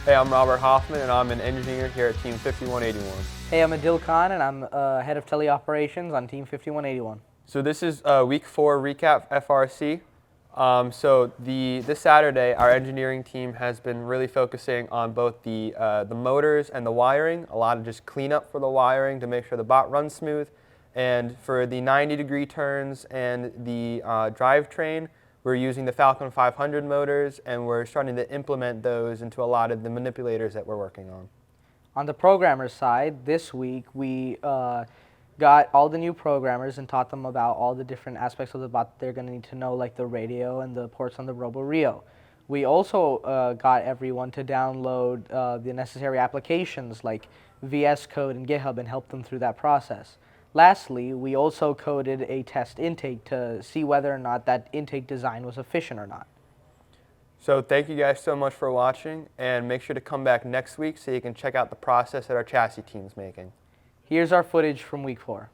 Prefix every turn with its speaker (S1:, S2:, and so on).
S1: Hey, I'm Robert Hoffman, and I'm an engineer here at Team 5181.
S2: Hey, I'm Adil Khan, and I'm head of teleoperations on Team 5181.
S1: So this is week 4 recap FRC. This Saturday, our engineering team has been really focusing on both the motors and the wiring, a lot of just cleanup for the wiring to make sure the bot runs smooth. And for the 90-degree turns and the drivetrain, we're using the Falcon 500 motors, and we're starting to implement those into a lot of the manipulators that we're working on.
S2: On the programmer side, this week we got all the new programmers and taught them about all the different aspects of the bot they're going to need to know, like the radio and the ports on the RoboRio. We also got everyone to download the necessary applications like VS Code and GitHub and help them through that process. Lastly, we also coded a test intake to see whether or not that intake design was efficient or not.
S1: So thank you guys so much for watching, and make sure to come back next week so you can check out the process that our chassis team's making.
S2: Here's our footage from week 4.